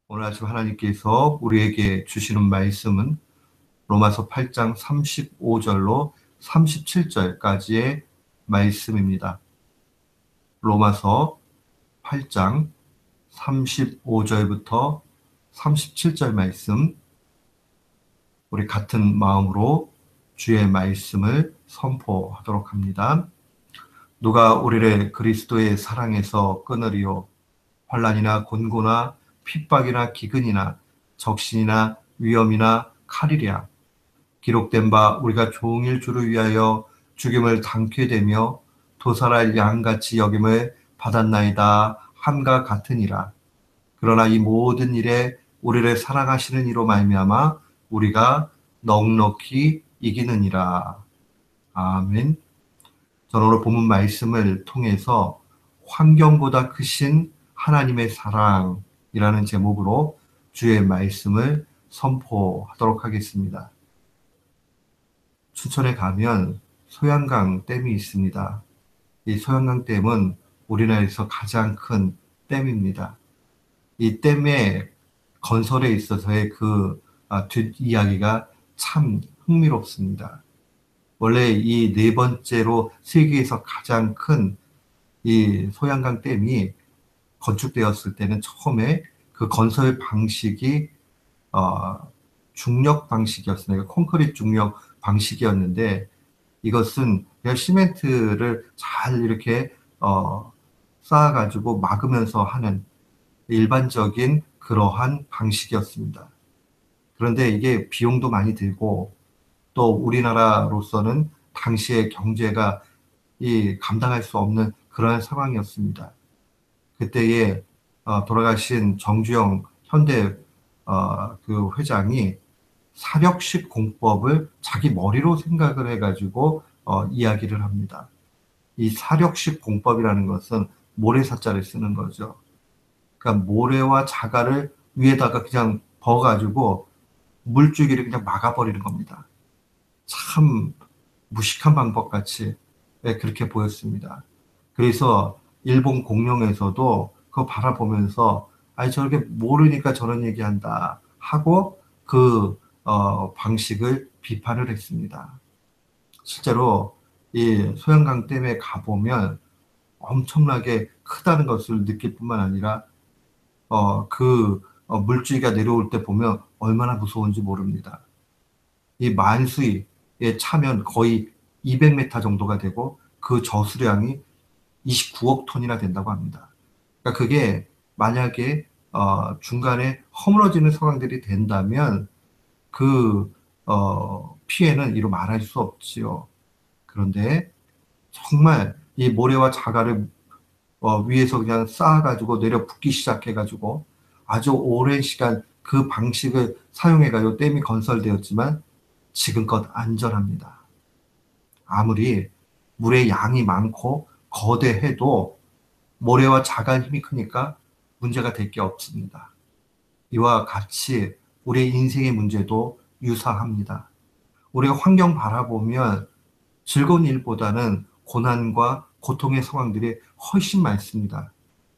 오늘 아침 하나님께서 우리에게 주시는 말씀은 로마서 8장 35절로 37절까지의 말씀입니다. 로마서 8장 35절부터 37절 말씀, 우리 같은 마음으로 주의 말씀을 선포하도록 합니다. 누가 우리를 그리스도의 사랑에서 끊으리요? 환난이나 곤고나 핍박이나 기근이나 적신이나 위험이나 칼이랴. 기록된 바 우리가 종일 주를 위하여 죽임을 당케 되며 도살할 양같이 여김을 받았나이다 함과 같으니라. 그러나 이 모든 일에 우리를 사랑하시는 이로 말미암아 우리가 넉넉히 이기느니라. 아멘. 저는 오늘 본문 말씀을 통해서 환경보다 크신 하나님의 사랑이라는 제목으로 주의 말씀을 선포하도록 하겠습니다. 춘천에 가면 소양강 댐이 있습니다. 이 소양강 댐은 우리나라에서 가장 큰 댐입니다. 이 댐의 건설에 있어서의 뒷이야기가 참 흥미롭습니다. 원래 이 네 번째로 세계에서 가장 큰 이 소양강 댐이 건축되었을 때는 처음에 그 건설 방식이 중력 방식이었습니다. 콘크리트 중력 방식이었는데 이것은 그냥 시멘트를 잘 이렇게 쌓아가지고 막으면서 하는 일반적인 그러한 방식이었습니다. 그런데 이게 비용도 많이 들고 또 우리나라로서는 당시의 경제가 감당할 수 없는 그러한 상황이었습니다. 그때에 돌아가신 정주영 현대 그 회장이 사력식 공법을 자기 머리로 생각을 해가지고 이야기를 합니다. 이 사력식 공법이라는 것은 모래사자를 쓰는 거죠. 그러니까 모래와 자갈을 위에다가 그냥 버가지고 물줄기를 그냥 막아버리는 겁니다. 참 무식한 방법같이 그렇게 보였습니다. 그래서 일본 공룡에서도 그거 바라보면서 아니 저렇게 모르니까 저런 얘기한다 하고 그 방식을 비판을 했습니다. 실제로 이 소양강 댐에 가보면 엄청나게 크다는 것을 느낄 뿐만 아니라 물줄기가 내려올 때 보면 얼마나 무서운지 모릅니다. 이 만수위에 차면 거의 200m 정도가 되고 그 저수량이 29억 톤이나 된다고 합니다. 그러니까 그게 만약에 중간에 허물어지는 상황들이 된다면 그 피해는 이루 말할 수 없지요. 그런데 정말 이 모래와 자갈을 위에서 그냥 쌓아가지고 내려 붓기 시작해가지고 아주 오랜 시간 그 방식을 사용해가지고 댐이 건설되었지만 지금껏 안전합니다. 아무리 물의 양이 많고 거대해도 모래와 자갈 힘이 크니까 문제가 될 게 없습니다. 이와 같이 우리의 인생의 문제도 유사합니다. 우리가 환경 바라보면 즐거운 일보다는 고난과 고통의 상황들이 훨씬 많습니다.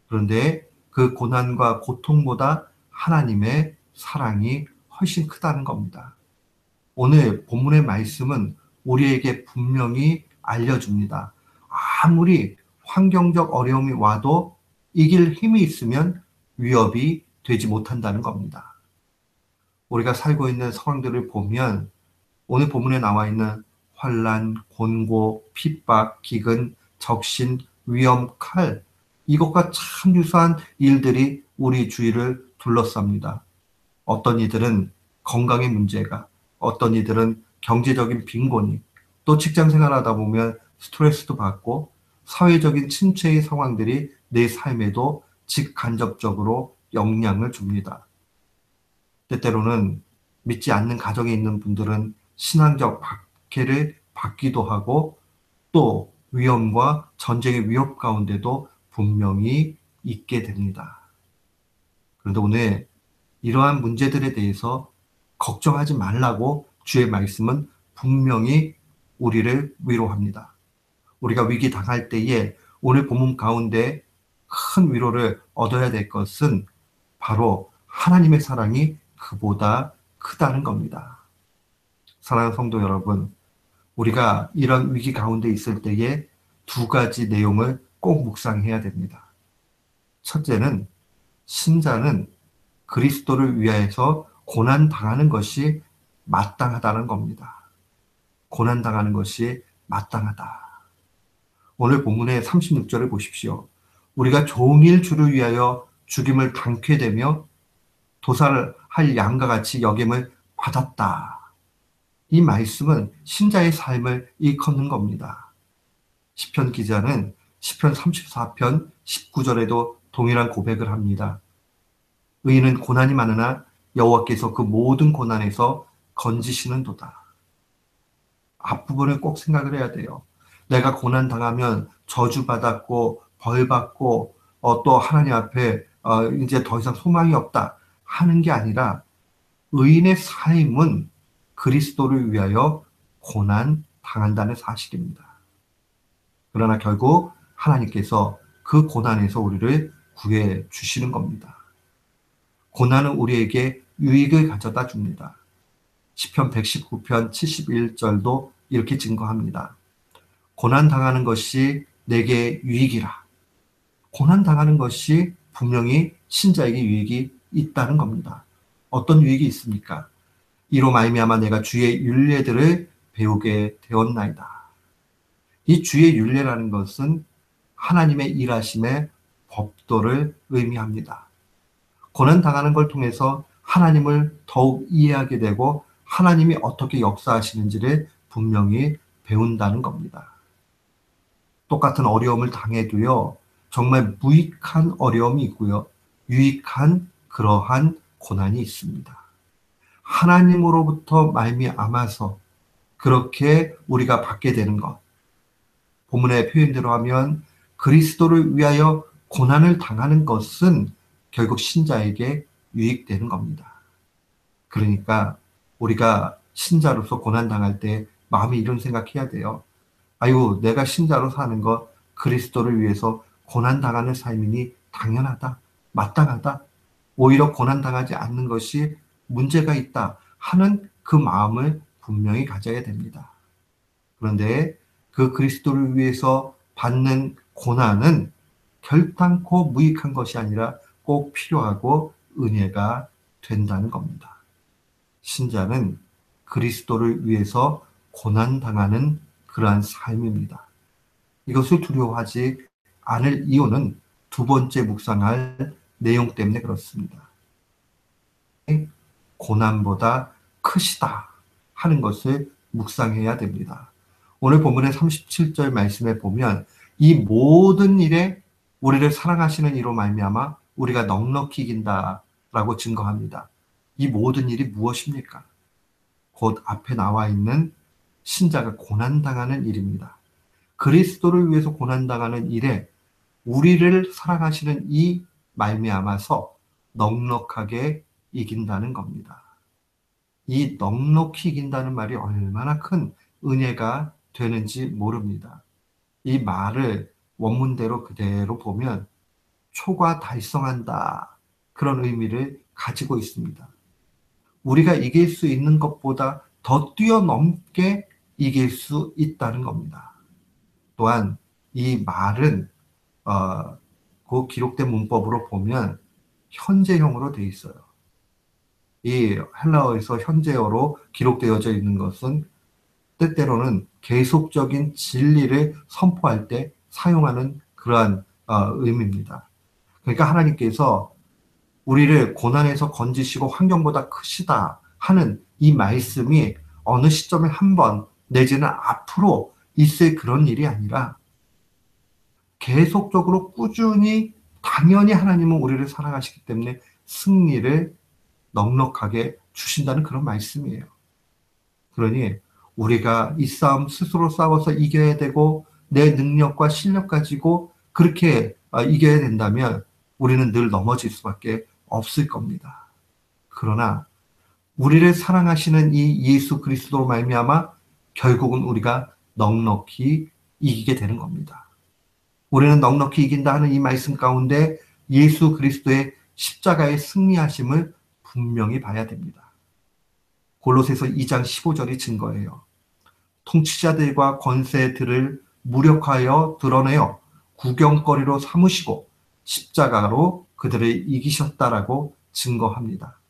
그런데 그 고난과 고통보다 하나님의 사랑이 훨씬 크다는 겁니다. 오늘 본문의 말씀은 우리에게 분명히 알려줍니다. 아무리 환경적 어려움이 와도 이길 힘이 있으면 위협이 되지 못한다는 겁니다. 우리가 살고 있는 상황들을 보면 오늘 본문에 나와 있는 환난, 곤고, 핍박, 기근, 적신, 위험, 칼 이것과 참 유사한 일들이 우리 주위를 둘러쌉니다. 어떤 이들은 건강의 문제가, 어떤 이들은 경제적인 빈곤이, 또 직장 생활하다 보면 스트레스도 받고 사회적인 침체의 상황들이 내 삶에도 직간접적으로 영향을 줍니다. 때때로는 믿지 않는 가정에 있는 분들은 신앙적 박해를 받기도 하고 또 위험과 전쟁의 위협 가운데도 분명히 있게 됩니다. 그런데 오늘 이러한 문제들에 대해서 걱정하지 말라고 주의 말씀은 분명히 우리를 위로합니다. 우리가 위기 당할 때에 오늘 본문 가운데 큰 위로를 얻어야 될 것은 바로 하나님의 사랑이 그보다 크다는 겁니다. 사랑하는 성도 여러분, 우리가 이런 위기 가운데 있을 때에 두 가지 내용을 꼭 묵상해야 됩니다. 첫째는 신자는 그리스도를 위하여서 고난당하는 것이 마땅하다는 겁니다. 고난당하는 것이 마땅하다. 오늘 본문의 36절을 보십시오. 우리가 종일 주를 위하여 죽임을 당케 되며 도살을 할 양과 같이 여김을 받았다. 이 말씀은 신자의 삶을 일컫는 겁니다. 시편 기자는 시편 34편 19절에도 동일한 고백을 합니다. 의인은 고난이 많으나 여호와께서 그 모든 고난에서 건지시는도다. 앞부분을 꼭 생각을 해야 돼요. 내가 고난 당하면 저주받았고 벌받고 또 하나님 앞에 이제 더 이상 소망이 없다 하는 게 아니라 의인의 삶은 그리스도를 위하여 고난 당한다는 사실입니다. 그러나 결국 하나님께서 그 고난에서 우리를 구해 주시는 겁니다. 고난은 우리에게 유익을 가져다 줍니다. 시편 119편 71절도 이렇게 증거합니다. 고난 당하는 것이 내게 유익이라. 고난 당하는 것이 분명히 신자에게 유익이 있다는 겁니다. 어떤 유익이 있습니까? 이로 말미암아 내가 주의 율례들을 배우게 되었나이다. 이 주의 율례라는 것은 하나님의 일하심의 법도를 의미합니다. 고난 당하는 걸 통해서 하나님을 더욱 이해하게 되고 하나님이 어떻게 역사하시는지를 분명히 배운다는 겁니다. 똑같은 어려움을 당해도요, 정말 무익한 어려움이 있고요, 유익한 그러한 고난이 있습니다. 하나님으로부터 말미암아서 그렇게 우리가 받게 되는 것. 본문의 표현대로 하면 그리스도를 위하여 고난을 당하는 것은 결국 신자에게 유익되는 겁니다. 그러니까 우리가 신자로서 고난 당할 때 마음이 이런 생각해야 돼요. 아유, 내가 신자로 사는 것 그리스도를 위해서 고난 당하는 삶이니 당연하다, 마땅하다. 오히려 고난 당하지 않는 것이 문제가 있다 하는 그 마음을 분명히 가져야 됩니다. 그런데 그 그리스도를 위해서 받는 고난은 결단코 무익한 것이 아니라 꼭 필요하고 은혜가 된다는 겁니다. 신자는 그리스도를 위해서 고난당하는 그러한 삶입니다. 이것을 두려워하지 않을 이유는 두 번째 묵상할 내용 때문에 그렇습니다. 고난보다 크시다 하는 것을 묵상해야 됩니다. 오늘 본문의 37절 말씀에 보면 이 모든 일에 우리를 사랑하시는 이로 말미암아 우리가 넉넉히 이긴다라고 증거합니다. 이 모든 일이 무엇입니까? 곧 앞에 나와 있는 신자가 고난당하는 일입니다. 그리스도를 위해서 고난당하는 일에 우리를 사랑하시는 이 말미암아서 넉넉하게 이긴다는 겁니다. 이 넉넉히 이긴다는 말이 얼마나 큰 은혜가 되는지 모릅니다. 이 말을 원문대로 그대로 보면 초과 달성한다 그런 의미를 가지고 있습니다. 우리가 이길 수 있는 것보다 더 뛰어넘게 이길 수 있다는 겁니다. 또한 이 말은 그 기록된 문법으로 보면 현재형으로 되어 있어요. 이 헬라어에서 현재어로 기록되어져 있는 것은 때때로는 계속적인 진리를 선포할 때 사용하는 그러한 의미입니다. 그러니까 하나님께서 우리를 고난에서 건지시고 환경보다 크시다 하는 이 말씀이 어느 시점에 한 번 내지는 앞으로 있을 그런 일이 아니라 계속적으로 꾸준히 당연히 하나님은 우리를 사랑하시기 때문에 승리를 넉넉하게 주신다는 그런 말씀이에요. 그러니 우리가 이 싸움 스스로 싸워서 이겨야 되고 내 능력과 실력 가지고 그렇게 이겨야 된다면 우리는 늘 넘어질 수밖에 없을 겁니다. 그러나 우리를 사랑하시는 이 예수 그리스도로 말미암아 결국은 우리가 넉넉히 이기게 되는 겁니다. 우리는 넉넉히 이긴다 하는 이 말씀 가운데 예수 그리스도의 십자가의 승리하심을 분명히 봐야 됩니다. 골로새서 2장 15절이 증거예요. 통치자들과 권세들을 무력하여 드러내어 구경거리로 삼으시고 십자가로 그들을 이기셨다라고 증거합니다.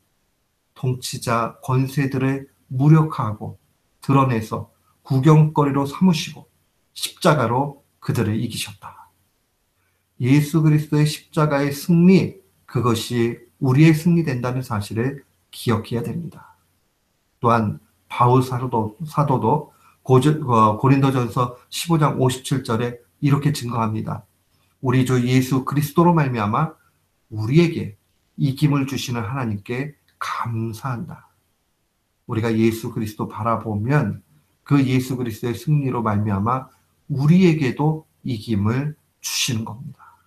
통치자 권세들을 무력화하고 드러내서 구경거리로 삼으시고 십자가로 그들을 이기셨다. 예수 그리스도의 십자가의 승리, 그것이 우리의 승리된다는 사실을 기억해야 됩니다. 또한 바울 사도도 고린도전서 15장 57절에 이렇게 증거합니다. 우리 주 예수 그리스도로 말미암아 우리에게 이김을 주시는 하나님께 감사한다. 우리가 예수 그리스도 바라보면 그 예수 그리스도의 승리로 말미암아 우리에게도 이김을 주시는 겁니다.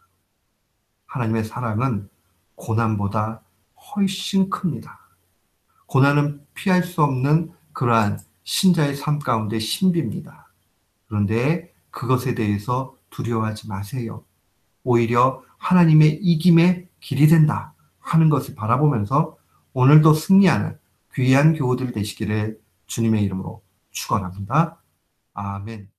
하나님의 사랑은 고난보다 훨씬 큽니다. 고난은 피할 수 없는 그러한 신자의 삶 가운데 신비입니다. 그런데 그것에 대해서 두려워하지 마세요. 오히려 하나님의 이김의 길이 된다 하는 것을 바라보면서 오늘도 승리하는 귀한 교우들 되시기를 주님의 이름으로 축원합니다. 아멘.